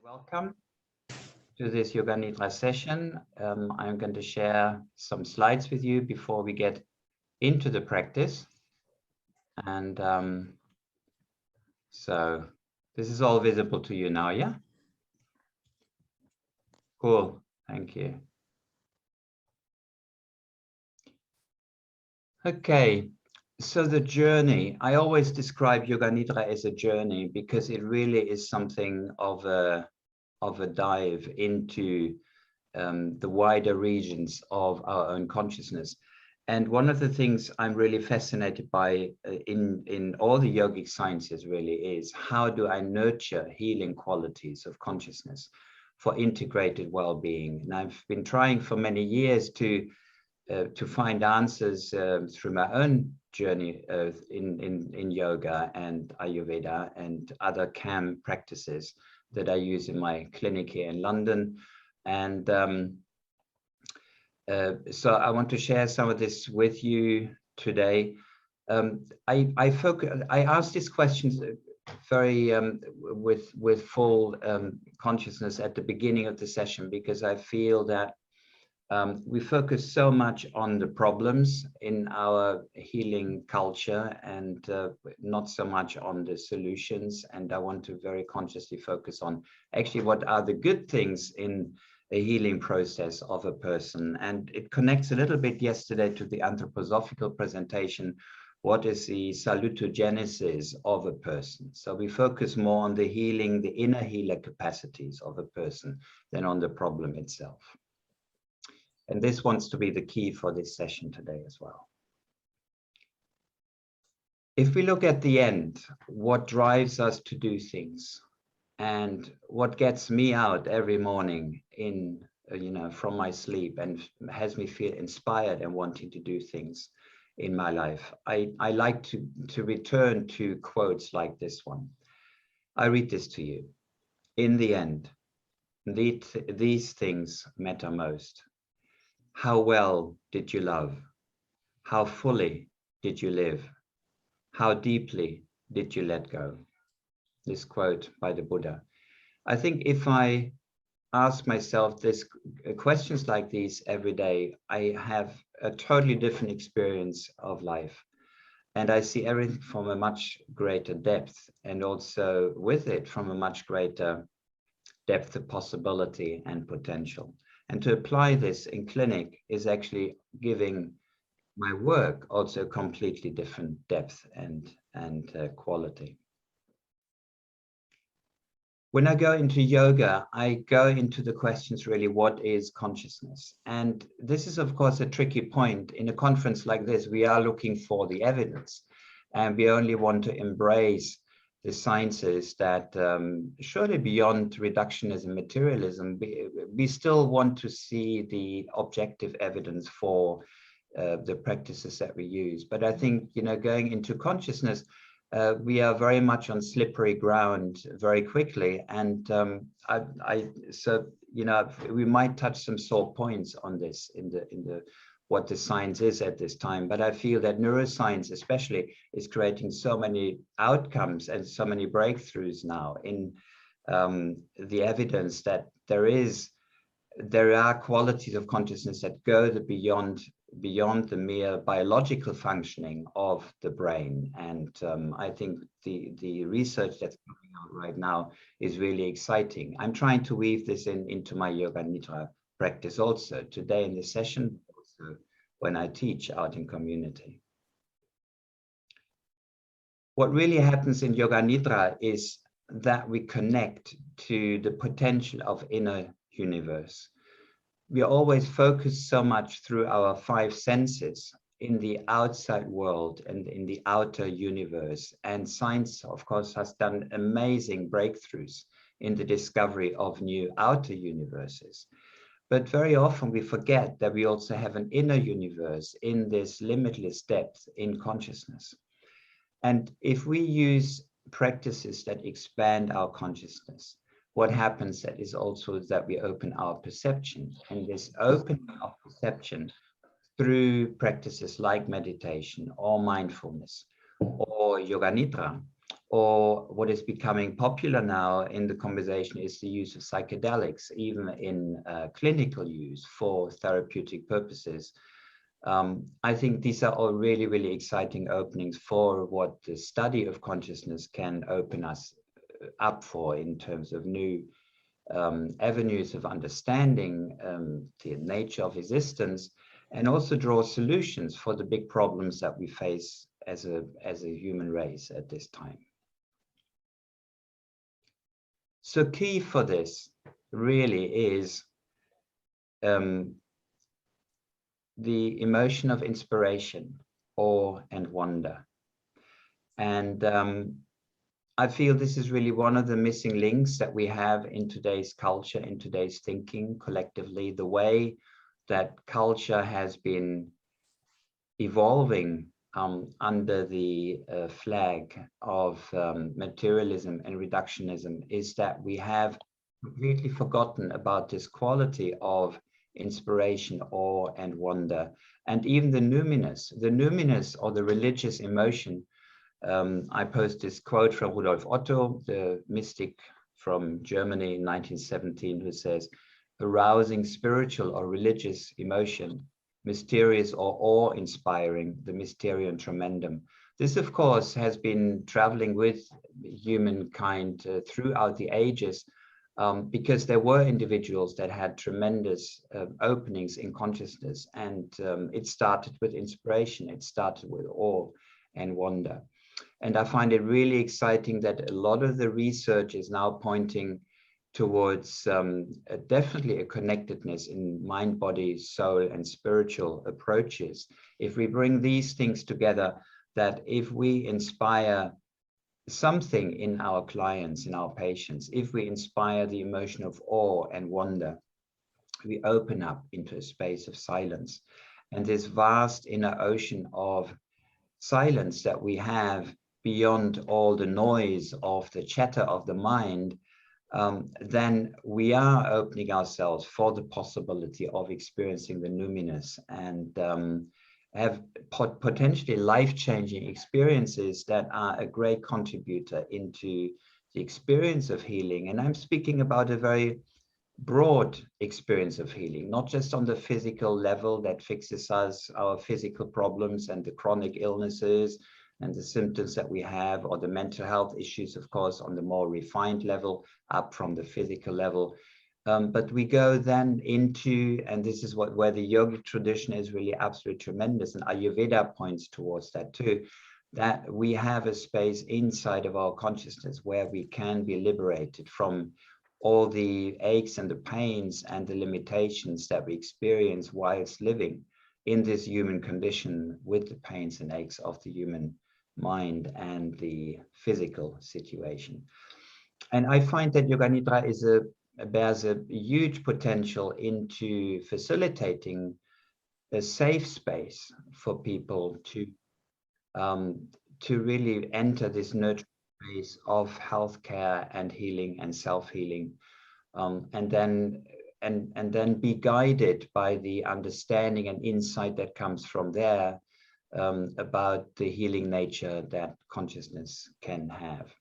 Welcome to this Yoga Nidra session. I'm going to share some slides with you before we get into the practice. And so this is all visible to you now, yeah? Cool, thank you. Okay, so the journey, I always describe Yoga Nidra as a journey because it really is something of a dive into the wider regions of our own consciousness. And one of the things I'm really fascinated by in all the yogic sciences really is how do I nurture healing qualities of consciousness for integrated well-being. And I've been trying for many years to find answers through my own journey in yoga and Ayurveda and other CAM practices that I use in my clinic here in London. And so I want to share some of this with you today. I asked these questions very with full consciousness at the beginning of the session because I feel that we focus so much on the problems in our healing culture and not so much on the solutions. And I want to very consciously focus on actually what are the good things in a healing process of a person. And it connects a little bit yesterday to the anthroposophical presentation. What is the salutogenesis of a person? So we focus more on the healing, the inner healer capacities of a person than on the problem itself. And this wants to be the key for this session today as well. If we look at the end, what drives us to do things and what gets me out every morning from my sleep and has me feel inspired and wanting to do things in my life, I like to return to quotes like this one. I read this to you. In the end, these things matter most. How well did you love? How fully did you live? How deeply did you let go? This quote by the Buddha. I think if I ask myself questions like these every day, I have a totally different experience of life. And I see everything from a much greater depth, and also with it from a much greater depth of possibility and potential. And to apply this in clinic is actually giving my work also a completely different depth and quality. When I go into yoga, I go into the questions really, what is consciousness? And this is, of course, a tricky point. In a conference like this, we are looking for the evidence, and we only want to embrace the sciences that surely beyond reductionism, materialism, we still want to see the objective evidence for the practices that we use. But I think, going into consciousness, we are very much on slippery ground very quickly. And we might touch some sore points on this in the what the science is at this time, but I feel that neuroscience especially is creating so many outcomes and so many breakthroughs now in the evidence that there are qualities of consciousness that go beyond the mere biological functioning of the brain. And I think the research that's coming out right now is really exciting. I'm trying to weave this into my Yoga Nidra practice also today in the session, also when I teach out in community. What really happens in Yoga Nidra is that we connect to the potential of inner universe. We always focus so much through our five senses in the outside world and in the outer universe. And science, of course, has done amazing breakthroughs in the discovery of new outer universes. But very often we forget that we also have an inner universe in this limitless depth in consciousness. And if we use practices that expand our consciousness, what happens that is also that we open our perception. And this opening of perception through practices like meditation or mindfulness or Yoga Nidra Or what is becoming popular now in the conversation is the use of psychedelics, even in clinical use for therapeutic purposes. I think these are all really, really exciting openings for what the study of consciousness can open us up for in terms of new avenues of understanding the nature of existence, and also draw solutions for the big problems that we face as a human race at this time. So key for this really is the emotion of inspiration, awe, and wonder. And I feel this is really one of the missing links that we have in today's culture, in today's thinking collectively, the way that culture has been evolving under the flag of materialism and reductionism, is that we have completely forgotten about this quality of inspiration, awe, and wonder, and even the numinous or the religious emotion. I post this quote from Rudolf Otto, the mystic from Germany in 1917, who says, "Arousing spiritual or religious emotion, mysterious or awe-inspiring, the mysterium tremendum." This, of course, has been traveling with humankind throughout the ages, because there were individuals that had tremendous openings in consciousness, and it started with inspiration, it started with awe and wonder. And I find it really exciting that a lot of the research is now pointing towards definitely a connectedness in mind, body, soul, and spiritual approaches. If we bring these things together, that if we inspire something in our clients, in our patients, if we inspire the emotion of awe and wonder, we open up into a space of silence. And this vast inner ocean of silence that we have beyond all the noise of the chatter of the mind, then we are opening ourselves for the possibility of experiencing the numinous and have potentially life-changing experiences that are a great contributor into the experience of healing. And I'm speaking about a very broad experience of healing, not just on the physical level that fixes us, our physical problems and the chronic illnesses and the symptoms that we have, or the mental health issues, of course, on the more refined level, up from the physical level. But we go then into, and this is where the yogic tradition is really absolutely tremendous, and Ayurveda points towards that too, that we have a space inside of our consciousness where we can be liberated from all the aches and the pains and the limitations that we experience whilst living in this human condition, with the pains and aches of the human mind and the physical situation. And I find that Yoga Nidra bears a huge potential into facilitating a safe space for people to really enter this nurturing space of healthcare and healing and self-healing, and then be guided by the understanding and insight that comes from there, about the healing nature that consciousness can have.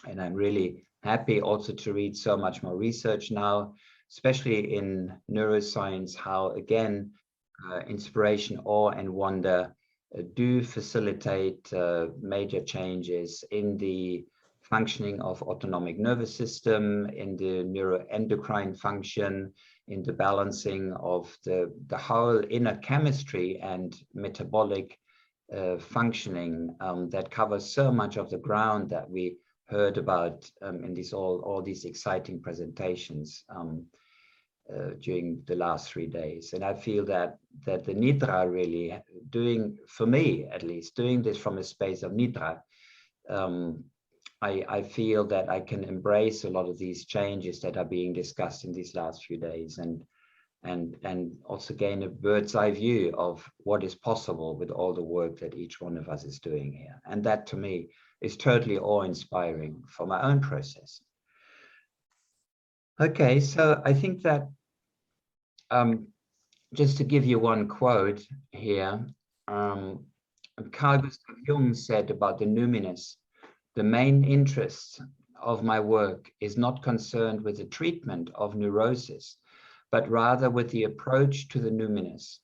And I'm really happy also to read so much more research now, especially in neuroscience, how again inspiration, awe, and wonder do facilitate major changes in the functioning of autonomic nervous system, in the neuroendocrine function, in the balancing of the whole inner chemistry and metabolic functioning, that covers so much of the ground that we heard about in all these exciting presentations during the last 3 days. And I feel that the Nidra really doing, for me at least, doing this from a space of Nidra, I feel that I can embrace a lot of these changes that are being discussed in these last few days, and also gain a bird's eye view of what is possible with all the work that each one of us is doing here. And that to me is totally awe-inspiring for my own process. Okay, so I think that just to give you one quote here, Carl Gustav Jung said about the numinous The main interest of my work is not concerned with the treatment of neurosis, but rather with the approach to the numinous.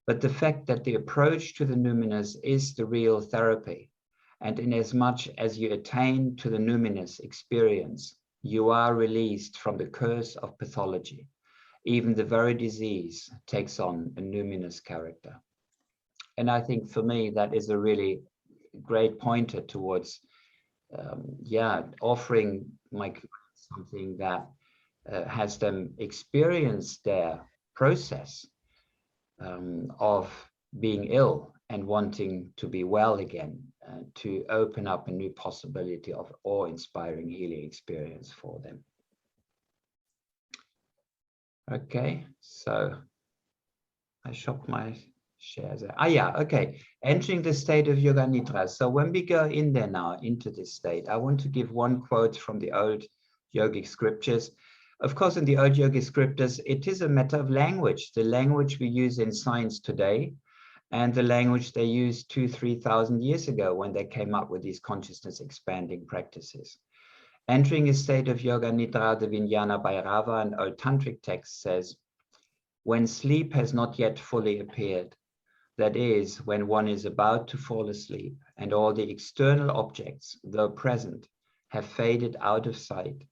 But the fact that the approach to the numinous is the real therapy, and inasmuch as you attain to the numinous experience, you are released from the curse of pathology. Even the very disease takes on a numinous character. And I think for me, that is a really great pointer towards offering my clients something that has them experience their process of being ill and wanting to be well again, to open up a new possibility of awe-inspiring healing experience for them. Okay, so I shop my shares. Okay. Entering the state of Yoga Nidra. So when we go in there now, into this state, I want to give one quote from the old yogic scriptures. Of course, in the old yogic scriptures, it is a matter of language, the language we use in science today, and the language they used 2,000–3,000 years ago when they came up with these consciousness expanding practices. Entering a state of Yoga Nidra, the Vijnana Bhairava, an old tantric text says, when sleep has not yet fully appeared, that is, when one is about to fall asleep and all the external objects, though present, have faded out of sight,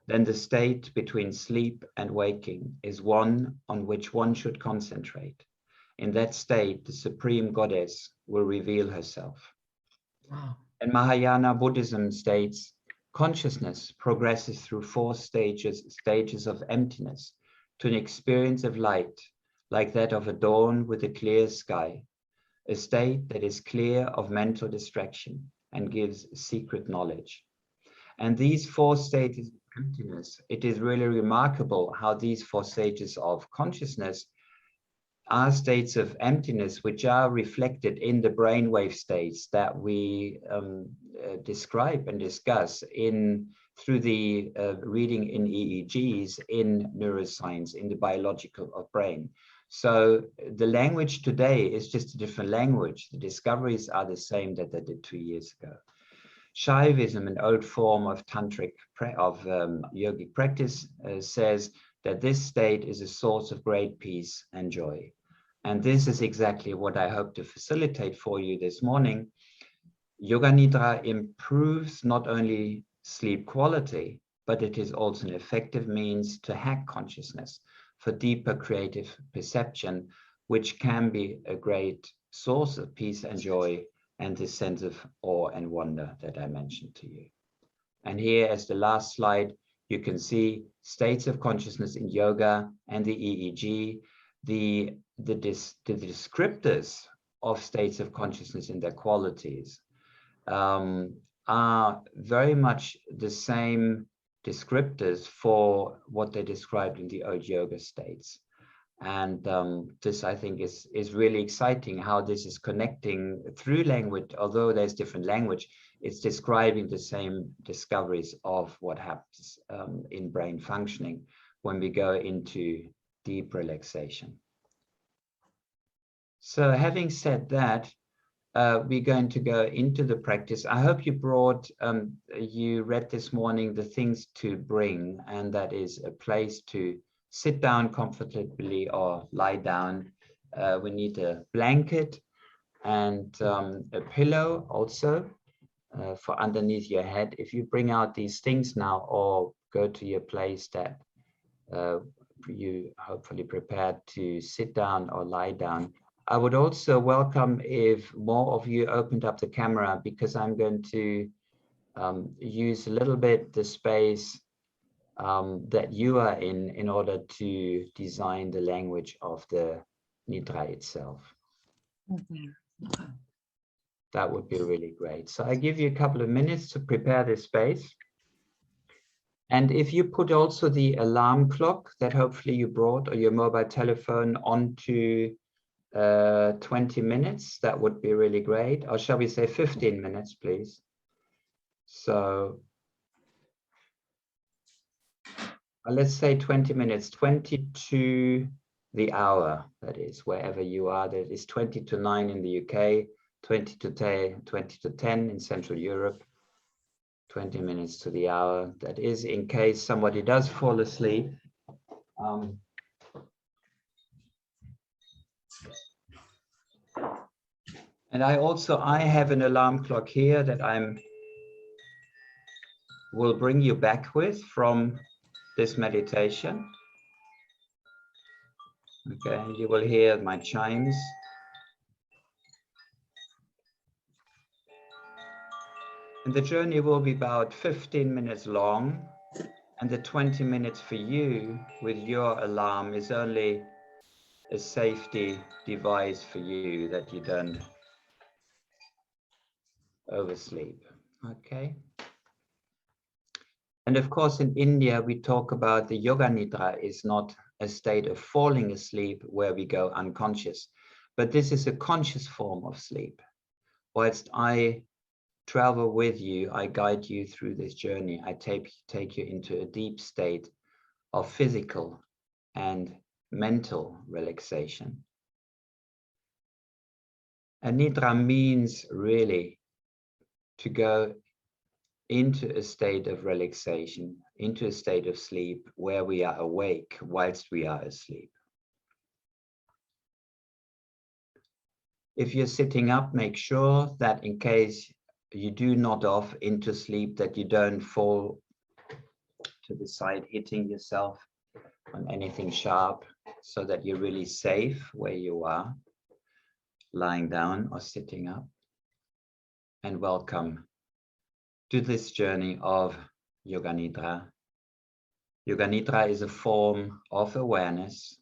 then the state between sleep and waking is one on which one should concentrate. In that state, the Supreme Goddess will reveal herself. Wow. And Mahayana Buddhism states, consciousness progresses through 4 stages of emptiness to an experience of light, like that of a dawn with a clear sky, a state that is clear of mental distraction and gives secret knowledge. And these 4 stages of emptiness, it is really remarkable how these 4 stages of consciousness are states of emptiness which are reflected in the brainwave states that we describe and discuss through the reading in EEGs, in neuroscience, in the biological of brain. So the language today is just a different language. The discoveries are the same that they did 2 years ago. Shaivism, an old form of tantric, yogic practice, says that this state is a source of great peace and joy. And this is exactly what I hope to facilitate for you this morning. Yoga Nidra improves not only sleep quality, but it is also an effective means to hack consciousness for deeper creative perception, which can be a great source of peace and joy and this sense of awe and wonder that I mentioned to you. And here, as the last slide, you can see states of consciousness in yoga and the EEG, the descriptors of states of consciousness in their qualities are very much the same descriptors for what they described in the old yoga states. And this, I think, is really exciting how this is connecting through language. Although there's different language, it's describing the same discoveries of what happens in brain functioning when we go into deep relaxation. So having said that, we're going to go into the practice. I hope you you read this morning the things to bring, and that is a place to sit down comfortably or lie down. We need a blanket and a pillow also for underneath your head. If you bring out these things now or go to your place that you hopefully prepared to sit down or lie down, I would also welcome if more of you opened up the camera, because I'm going to use a little bit the space that you are in order to design the language of the Nidra itself. Mm-hmm. That would be really great. So I give you a couple of minutes to prepare this space. And if you put also the alarm clock that hopefully you brought, or your mobile telephone, onto 20 minutes, that would be really great. Or shall we say 15 minutes, please? So let's say 20 minutes, 20 to the hour, that is, wherever you are. That is 20 to 9 in the UK, 20 to 10 in Central Europe. 20 minutes to the hour. That is in case somebody does fall asleep. And I have an alarm clock here that will bring you back with from this meditation. Okay, you will hear my chimes. And the journey will be about 15 minutes long, and the 20 minutes for you with your alarm is only a safety device for you that you don't oversleep. Okay. And of course, in India, we talk about the Yoga Nidra is not a state of falling asleep where we go unconscious, but this is a conscious form of sleep. Whilst I travel with you, I guide you through this journey. I take you into a deep state of physical and mental relaxation. And Nidra means really to go into a state of relaxation, into a state of sleep where we are awake whilst we are asleep. If you're sitting up, make sure that in case you do nod off into sleep, that you don't fall to the side, hitting yourself on anything sharp, so that you're really safe where you are, lying down or sitting up. And welcome to this journey of Yoga Nidra. Yoga Nidra is a form of awareness,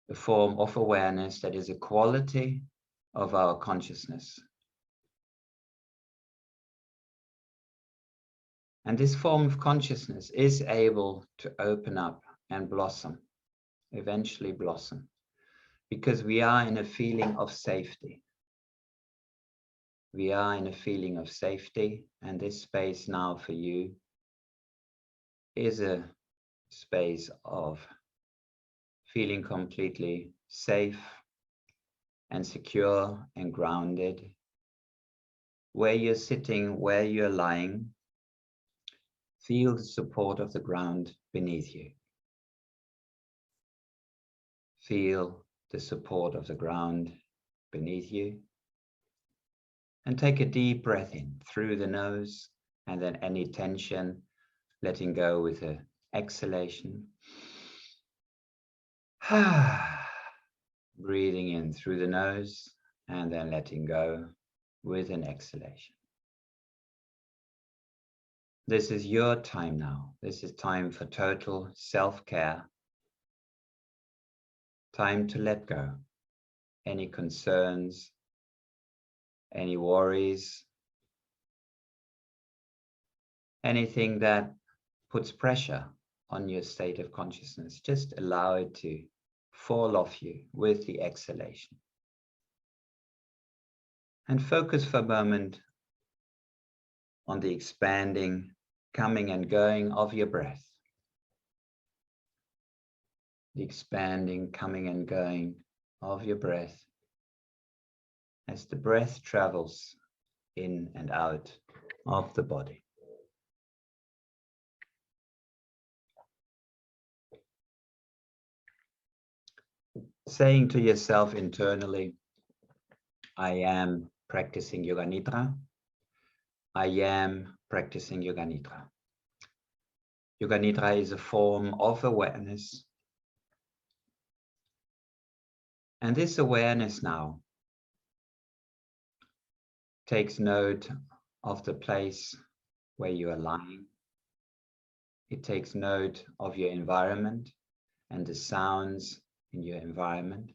that is a quality of our consciousness. And this form of consciousness is able to open up and blossom, eventually blossom, because we are in a feeling of safety. We are in a feeling of safety, and this space now for you is a space of feeling completely safe and secure and grounded. Where you're sitting, where you're lying, feel the support of the ground beneath you. Feel the support of the ground beneath you. And take a deep breath in through the nose, and then any tension, letting go with an exhalation. Breathing in through the nose, and then letting go with an exhalation. This is your time now. This is time for total self-care. Time to let go. Any concerns, any worries, anything that puts pressure on your state of consciousness, just allow it to fall off you with the exhalation. And focus for a moment on the expanding, coming and going of your breath. The expanding, coming and going of your breath as the breath travels in and out of the body. Saying to yourself internally, I am practicing Yoga Nidra. I am practicing Yoga Nidra. Yoga Nidra is a form of awareness. And this awareness now takes note of the place where you are lying. It takes note of your environment and the sounds in your environment.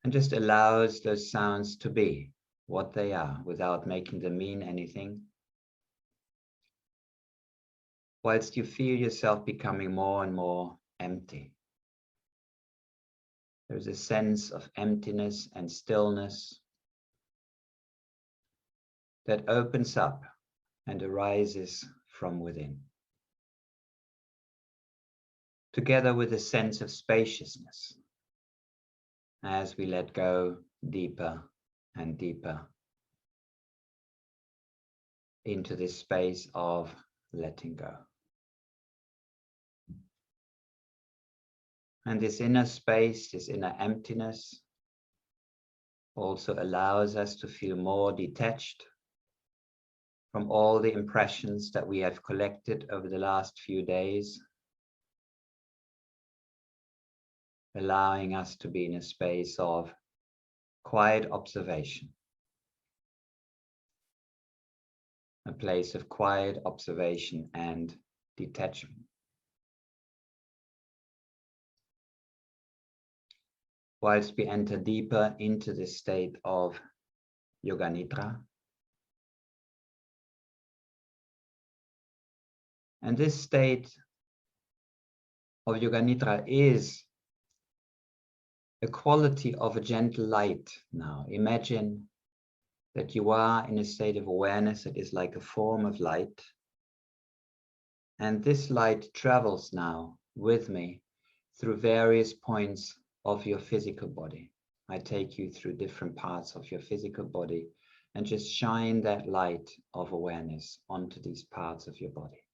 And just allows those sounds to be what they are without making them mean anything. Whilst you feel yourself becoming more and more empty. There's a sense of emptiness and stillness that opens up and arises from within. Together with a sense of spaciousness as we let go deeper and deeper into this space of letting go. And this inner space, this inner emptiness, also allows us to feel more detached from all the impressions that we have collected over the last few days, allowing us to be in a space of quiet observation, a place of quiet observation and detachment. Whilst we enter deeper into this state of Yoga Nidra. And this state of Yoga Nidra is a quality of a gentle light now. Imagine that you are in a state of awareness that is like a form of light. And this light travels now with me through various points of your physical body. I take you through different parts of your physical body and just shine that light of awareness onto these parts of your body.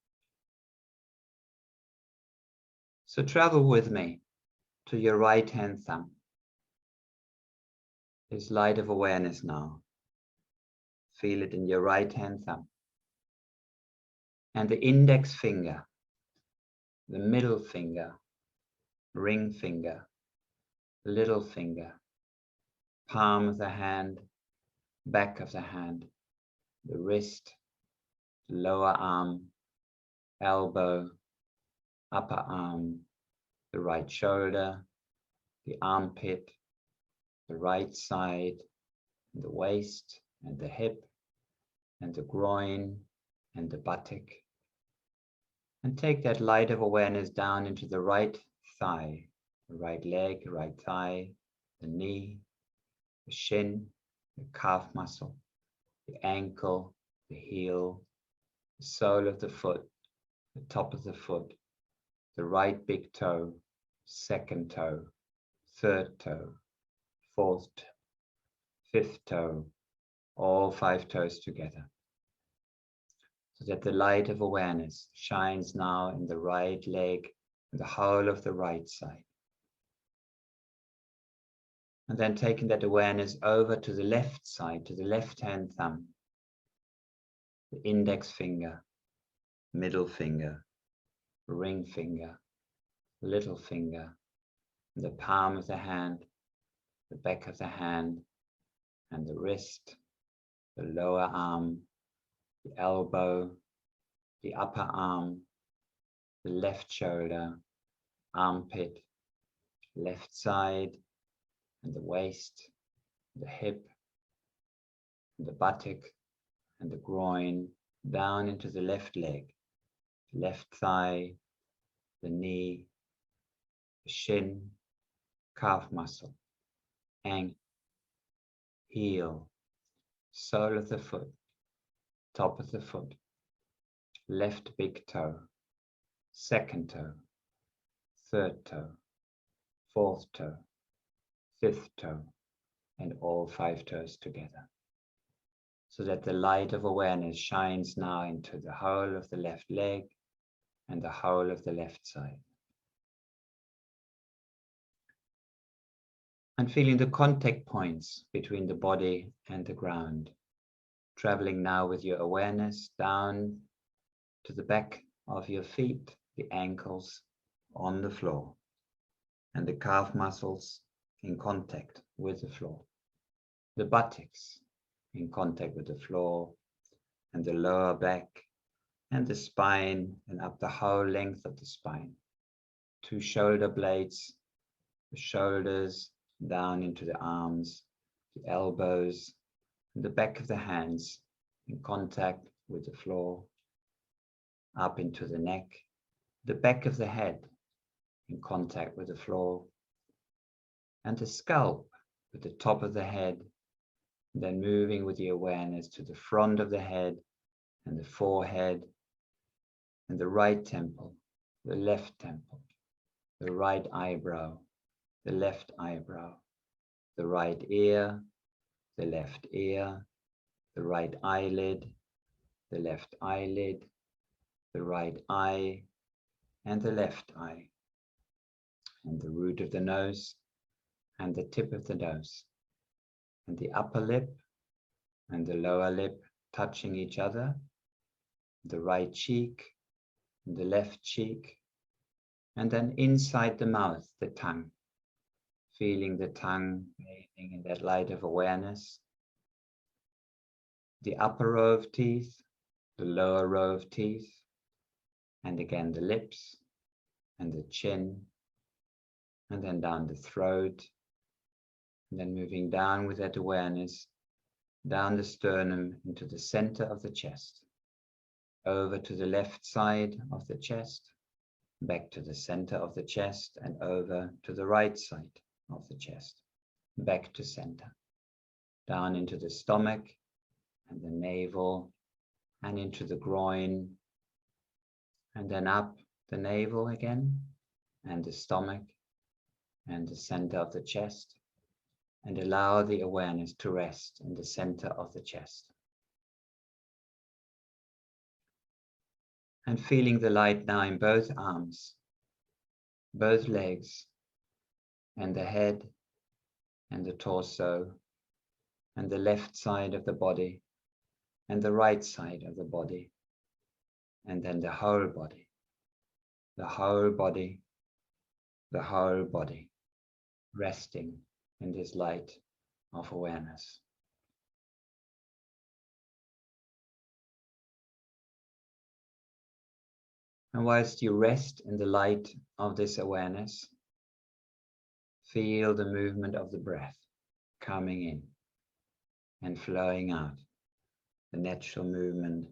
So travel with me to your right hand thumb. This light of awareness now. Feel it in your right hand thumb. And the index finger, the middle finger, ring finger, little finger, palm of the hand, back of the hand, the wrist, the lower arm, elbow, upper arm, the right shoulder, the armpit, the right side, the waist and the hip and the groin and the buttock. And take that light of awareness down into the right thigh, the right leg, right thigh, the knee, the shin, the calf muscle, the ankle, the heel, the sole of the foot, the top of the foot, the right big toe, second toe, third toe, fourth toe, fifth toe, all 5 toes together. So that the light of awareness shines now in the right leg, the whole of the right side. And then taking that awareness over to the left side, to the left hand thumb, the index finger, middle finger, ring finger, little finger, the palm of the hand, the back of the hand, and the wrist, the lower arm, the elbow, the upper arm, the left shoulder, armpit, left side, and the waist, the hip, the buttock, and the groin, down into the left leg, left thigh, the knee, the shin, calf muscle, ankle, heel, sole of the foot, top of the foot, left big toe, second toe, third toe, fourth toe, fifth toe, and all 5 toes together. So that the light of awareness shines now into the whole of the left leg and the whole of the left side. And feeling the contact points between the body and the ground. Traveling now with your awareness down to the back of your feet, the ankles on the floor, and the calf muscles in contact with the floor. The buttocks in contact with the floor, and the lower back, and the spine, and up the whole length of the spine. 2 shoulder blades, the shoulders, down into the arms, the elbows, and the back of the hands in contact with the floor, up into the neck, the back of the head in contact with the floor, and the scalp with the top of the head, then moving with the awareness to the front of the head and the forehead and the right temple, the left temple, the right eyebrow, the left eyebrow, the right ear, the left ear, the right eyelid, the left eyelid, the right eye, and the left eye, and the root of the nose, and the tip of the nose, and the upper lip and the lower lip touching each other, the right cheek and the left cheek, and then inside the mouth, the tongue, feeling the tongue bathing in that light of awareness, the upper row of teeth, the lower row of teeth, and again the lips and the chin, and then down the throat, and then moving down with that awareness, down the sternum into the center of the chest, over to the left side of the chest, back to the center of the chest, and over to the right side of the chest, back to center, down into the stomach and the navel, and into the groin, and then up the navel again, and the stomach, and the center of the chest, and allow the awareness to rest in the center of the chest. And feeling the light now in both arms, both legs, and the head, and the torso, and the left side of the body, and the right side of the body, and then the whole body, the whole body, the whole body, resting in this light of awareness. And whilst you rest in the light of this awareness, feel the movement of the breath coming in and flowing out, the natural movement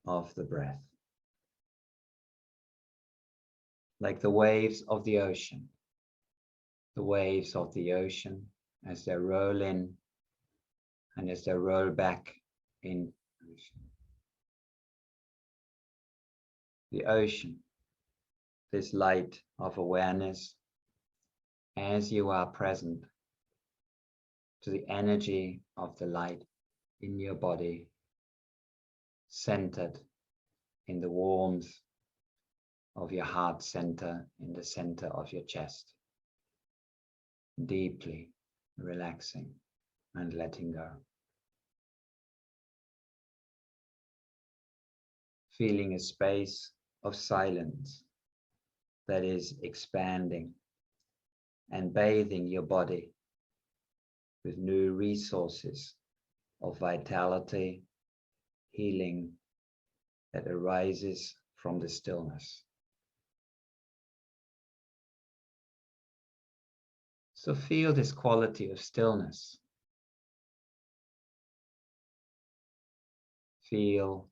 of the breath. Like the waves of the ocean as they roll in and as they roll back in the ocean. The ocean, this light of awareness, as you are present to the energy of the light in your body, centered in the warmth of your heart center, in the center of your chest, deeply relaxing and letting go. Feeling a space of silence that is expanding and bathing your body with new resources of vitality, healing that arises from the stillness. So feel this quality of stillness. Feel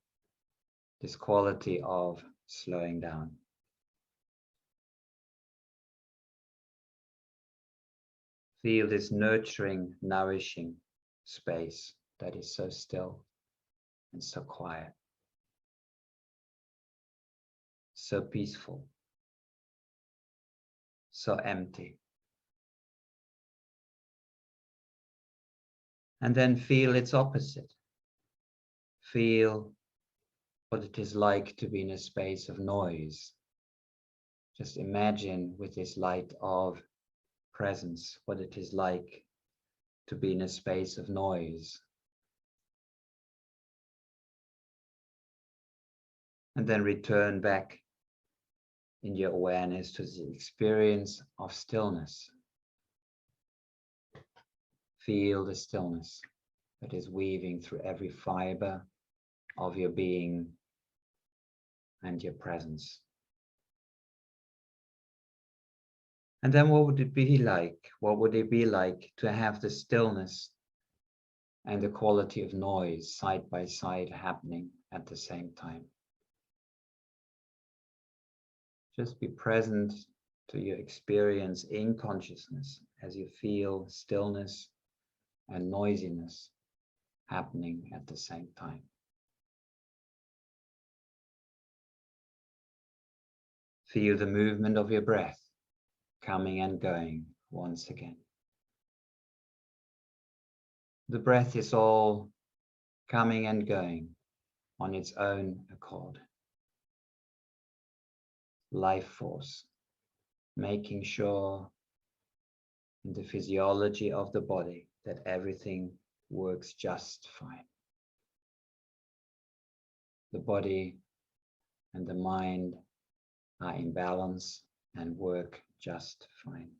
this quality of slowing down. Feel this nurturing, nourishing space that is so still and so quiet, so peaceful, so empty. And then feel its opposite. Feel what it is like to be in a space of noise. Just imagine with this light of presence what it is like to be in a space of noise. And then return back in your awareness to the experience of stillness. Feel the stillness that is weaving through every fiber of your being and your presence. And then what would it be like? What would it be like to have the stillness and the quality of noise side by side happening at the same time? Just be present to your experience in consciousness as you feel stillness and noisiness happening at the same time. Feel the movement of your breath coming and going once again. The breath is all coming and going on its own accord. Life force, making sure in the physiology of the body that everything works just fine. The body and the mind are in balance and work just fine.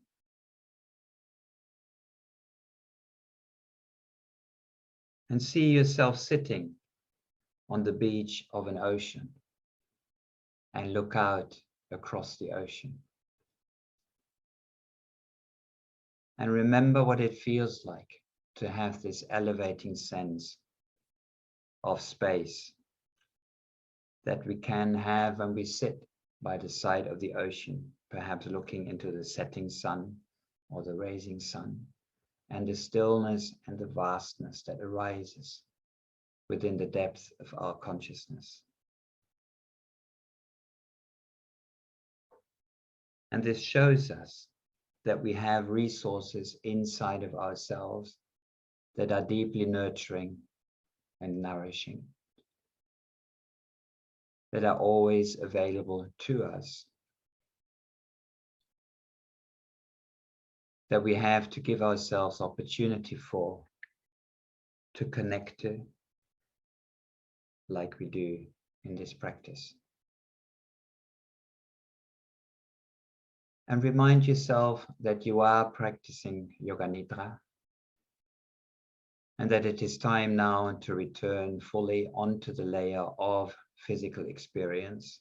And see yourself sitting on the beach of an ocean and look out across the ocean. And remember what it feels like to have this elevating sense of space that we can have when we sit by the side of the ocean, perhaps looking into the setting sun or the rising sun, and the stillness and the vastness that arises within the depth of our consciousness. And this shows us that we have resources inside of ourselves that are deeply nurturing and nourishing, that are always available to us, that we have to give ourselves opportunity for, to connect to, like we do in this practice. And remind yourself that you are practicing Yoga Nidra, and that it is time now to return fully onto the layer of physical experience.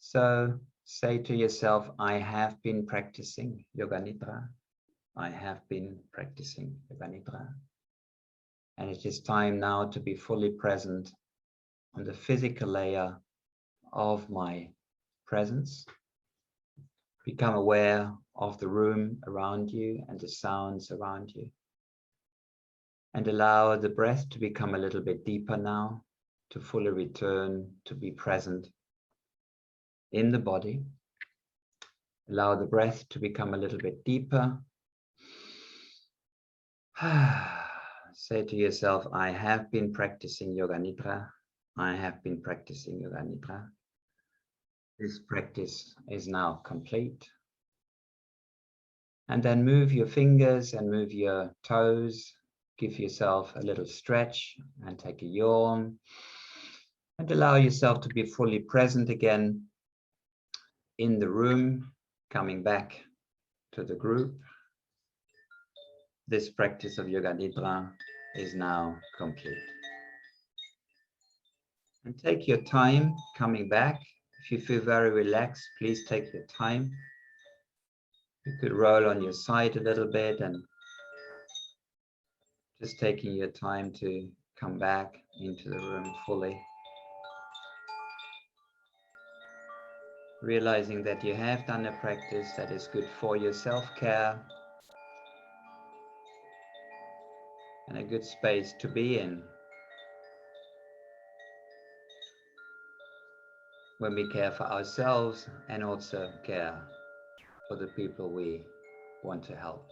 So say to yourself, I have been practicing Yoga Nidra. I have been practicing Yoga Nidra. And it is time now to be fully present on the physical layer of my presence. Become aware of the room around you and the sounds around you. And allow the breath to become a little bit deeper now, to fully return to be present in the body. Allow the breath to become a little bit deeper. Say to yourself, I have been practicing Yoga Nidra. I have been practicing Yoga Nidra. This practice is now complete. And then move your fingers and move your toes. Give yourself a little stretch and take a yawn. And allow yourself to be fully present again in the room, coming back to the group. This practice of Yoga Nidra is now complete. And take your time coming back. If you feel very relaxed, please take your time. You could roll on your side a little bit and just taking your time to come back into the room fully. Realizing that you have done a practice that is good for your self-care and a good space to be in when we care for ourselves and also care for the people we want to help.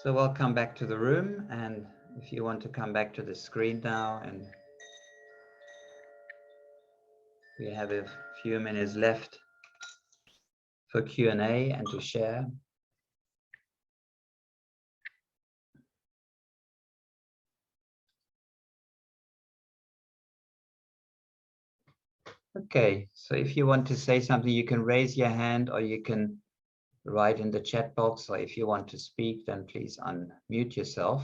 So welcome back to the room, and if you want to come back to the screen now, and we have a few minutes left for Q&A and to share. Okay, so if you want to say something, you can raise your hand or you can write in the chat box, or if you want to speak, then please unmute yourself.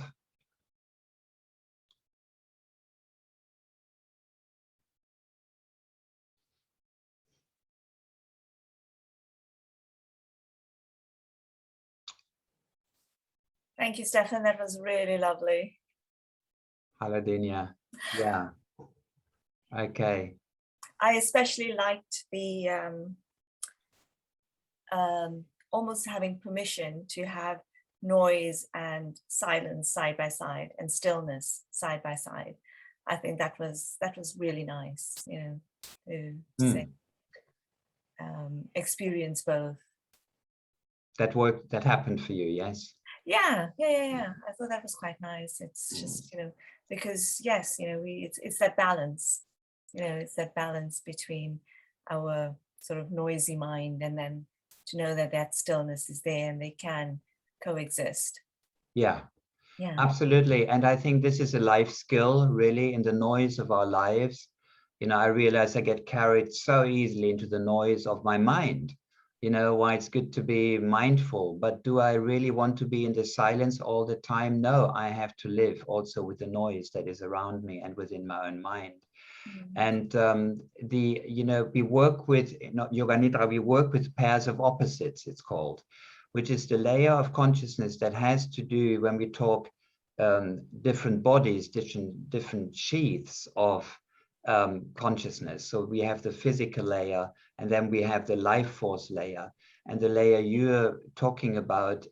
Thank you, Stefan. That was really lovely. Haladinia. Yeah. Okay. I especially liked the almost having permission to have noise and silence side by side and stillness side by side. I think that was really nice, you know, to say, experience both. that happened for you, yes? Yeah. I thought that was quite nice. It's just, because yes, it's that balance, it's that balance between our sort of noisy mind, and then to know that that stillness is there and they can coexist. Yeah. Yeah. Absolutely. And I think this is a life skill, really, in the noise of our lives. I realize I get carried so easily into the noise of my mind. Why it's good to be mindful, but do I really want to be in the silence all the time? No, I have to live also with the noise that is around me and within my own mind. And we work with Yoga Nidra, we work with pairs of opposites, it's called, which is the layer of consciousness that has to do, when we talk different bodies, different sheaths of consciousness. So we have the physical layer, and then we have the life force layer. And the layer you're talking about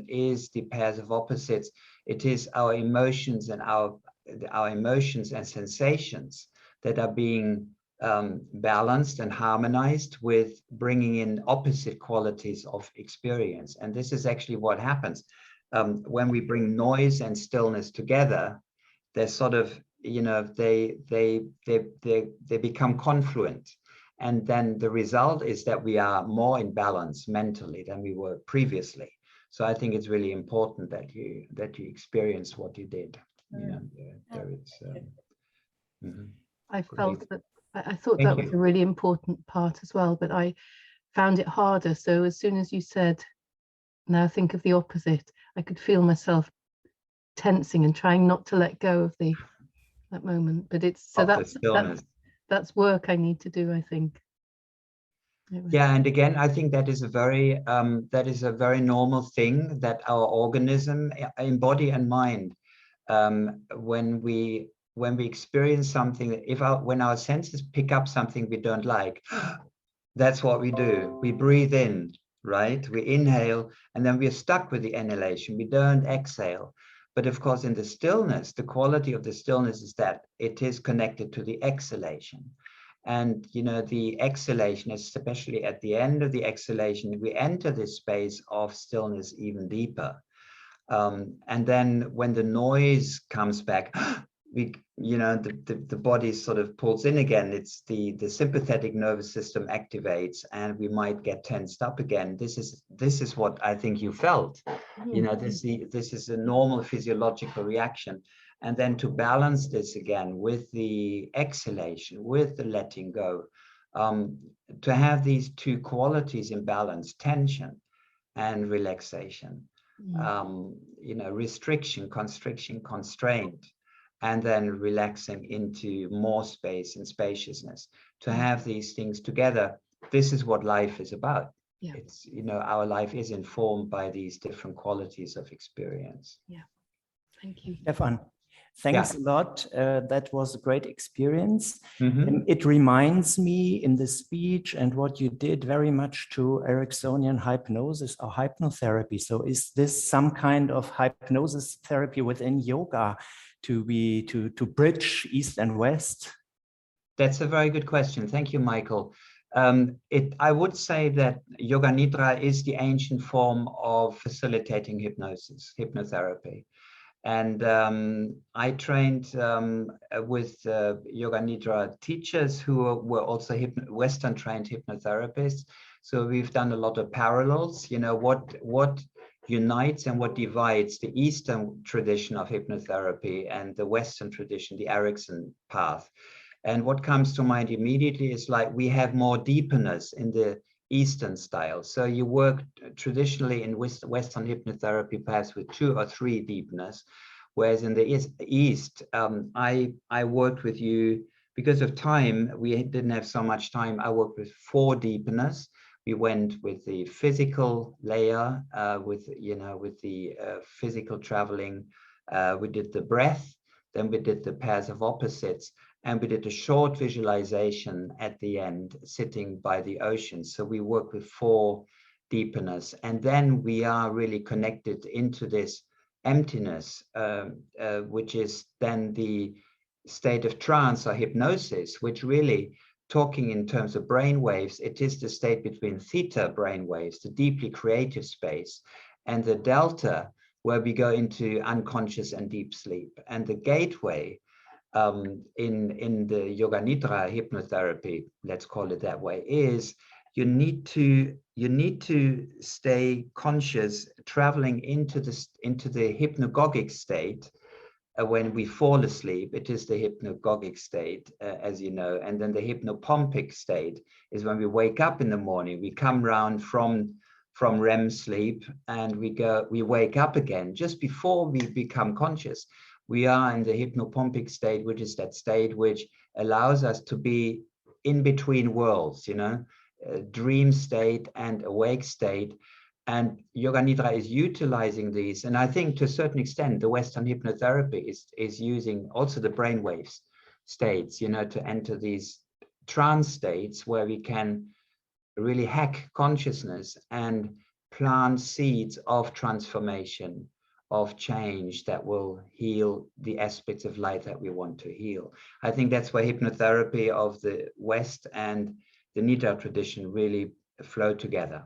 is the pairs of opposites. It is our emotions and our emotions and sensations that are being balanced and harmonized with bringing in opposite qualities of experience. And this is actually what happens when we bring noise and stillness together. They're sort of, they become confluent. And then the result is that we are more in balance mentally than we were previously. So I think it's really important that you experience what you did. I felt that, I thought that was a really important part as well, but I found it harder. So as soon as you said, now think of the opposite, I could feel myself tensing and trying not to let go of that moment. But it's so that's work I need to do, I think. Yeah, and again, I think that is a very normal thing that our organism, in body and mind, when we experience something, when our senses pick up something we don't like, that's what we do. We breathe in, right? We inhale, and then we're stuck with the inhalation. We don't exhale. But of course, in the stillness, the quality of the stillness is that it is connected to the exhalation. And, the exhalation, especially at the end of the exhalation, we enter this space of stillness even deeper. And then when the noise comes back, the body sort of pulls in again. It's the sympathetic nervous system activates, and we might get tensed up again. This is what I think you felt. This is a normal physiological reaction. And then to balance this again with the exhalation, with the letting go, to have these two qualities in balance, tension and relaxation, restriction, constriction, constraint, and then relaxing into more space and spaciousness. To have these things together, this is what life is about. Yeah. It's, our life is informed by these different qualities of experience. Yeah. Thank you, Stefan. Thanks a lot. That was a great experience. Mm-hmm. It reminds me in the speech and what you did very much to Ericksonian hypnosis or hypnotherapy. So is this some kind of hypnosis therapy within yoga to bridge East and West? That's a very good question. Thank you, Michael. I would say that Yoga Nidra is the ancient form of facilitating hypnotherapy. And I trained with Yoga Nidra teachers who were also Western trained hypnotherapists. So we've done a lot of parallels, what unites and what divides the Eastern tradition of hypnotherapy and the Western tradition, the Erickson path. And what comes to mind immediately is like we have more deepness in the Eastern style. So you work traditionally in Western hypnotherapy perhaps with 2 or 3 deepness, whereas in the East, I worked with you because of time. We didn't have so much time. I worked with 4 deepness. We went with the physical layer, with the physical traveling. We did the breath, then we did the pairs of opposites. And we did a short visualization at the end, sitting by the ocean. So we work with 4 deepness. And then we are really connected into this emptiness, which is then the state of trance or hypnosis, which really talking in terms of brain waves, it is the state between theta brain waves, the deeply creative space, and the delta, where we go into unconscious and deep sleep. And the gateway in the Yoga Nidra hypnotherapy, let's call it that way, is you need to stay conscious, traveling into the hypnagogic state. When we fall asleep, it is the hypnagogic state, as you know, and then the hypnopompic state is when we wake up in the morning. We come round from REM sleep, and we wake up again just before we become conscious. We are in the hypnopompic state, which is that state which allows us to be in between worlds, you know, dream state and awake state. And Yoga Nidra is utilizing these. And I think to a certain extent, the Western hypnotherapy is using also the brainwaves states, you know, to enter these trance states where we can really hack consciousness and plant seeds of transformation, of change that will heal the aspects of life that we want to heal. I think that's why hypnotherapy of the West and the Nidra tradition really flow together.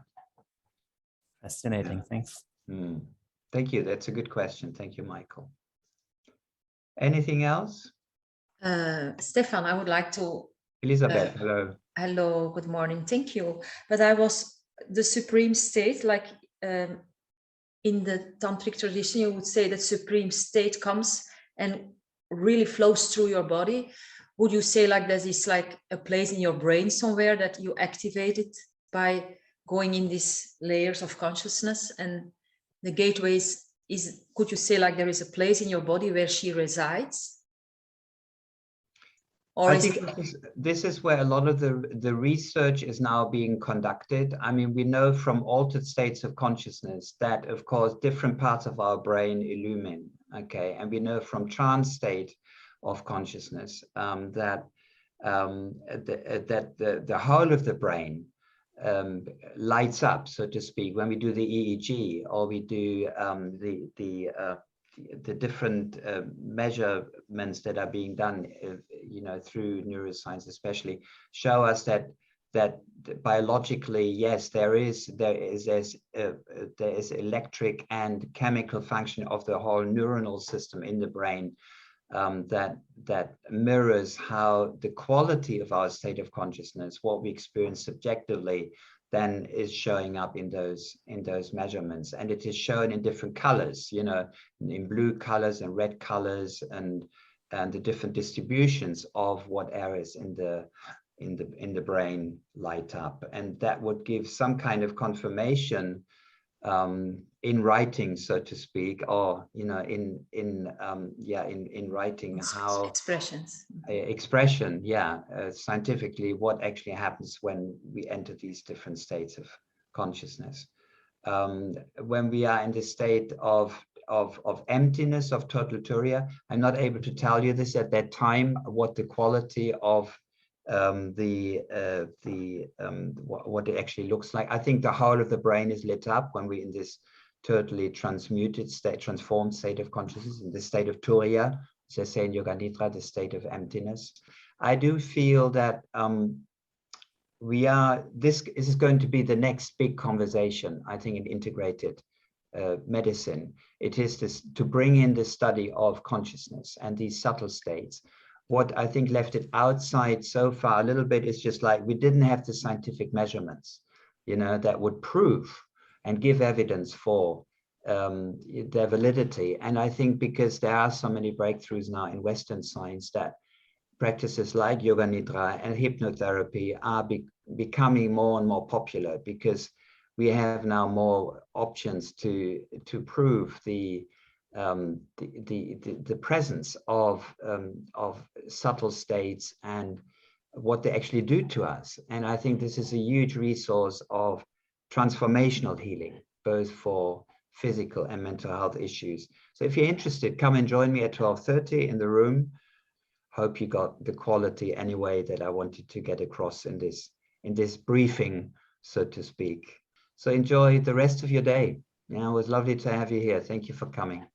Fascinating, thanks. Thank you, that's a good question. Thank you, Michael. Anything else? Stefan, I would like to... Elizabeth, hello. Hello, good morning, thank you. But I was the supreme state, like in the tantric tradition, you would say that supreme state comes and really flows through your body. Would you say like there is like a place in your brain somewhere that you activate it by going in these layers of consciousness? And the gateways is, could you say like there is a place in your body where she resides? Or I think this is where a lot of the research is now being conducted. I mean, we know from altered states of consciousness that, of course, different parts of our brain illumine, okay? And we know from trance state of consciousness that the whole of the brain lights up, so to speak, when we do the EEG, or we do the different measurements that are being done, you know, through neuroscience especially, show us that biologically, yes, there is electric and chemical function of the whole neuronal system in the brain that mirrors how the quality of our state of consciousness, what we experience subjectively, then is showing up in those measurements. And it is shown in different colors, you know, in blue colors and red colors, and the different distributions of what areas in the brain light up. And that would give some kind of confirmation in writing, so to speak, or, you know, in writing, how expression, scientifically, what actually happens when we enter these different states of consciousness. When we are in the state of emptiness, of total turiya, I'm not able to tell you this at that time, what the quality of what it actually looks like. I think the whole of the brain is lit up when we're in this totally transmuted state, transformed state of consciousness, in the state of turiya, as I say in Yoga Nidra, the state of emptiness. I do feel that this is going to be the next big conversation, I think, in integrated medicine. It is to bring in the study of consciousness and these subtle states. What I think left it outside so far a little bit is just like we didn't have the scientific measurements, you know, that would prove and give evidence for their validity. And I think because there are so many breakthroughs now in Western science, that practices like Yoga Nidra and hypnotherapy are becoming more and more popular, because we have now more options to prove the presence of subtle states and what they actually do to us. And I think this is a huge resource of transformational healing, both for physical and mental health issues. So if you're interested, come and join me at 12:30 in the room. Hope you got the quality anyway that I wanted to get across in this briefing, so to speak. So enjoy the rest of your day. Yeah, it was lovely to have you here. Thank you for coming.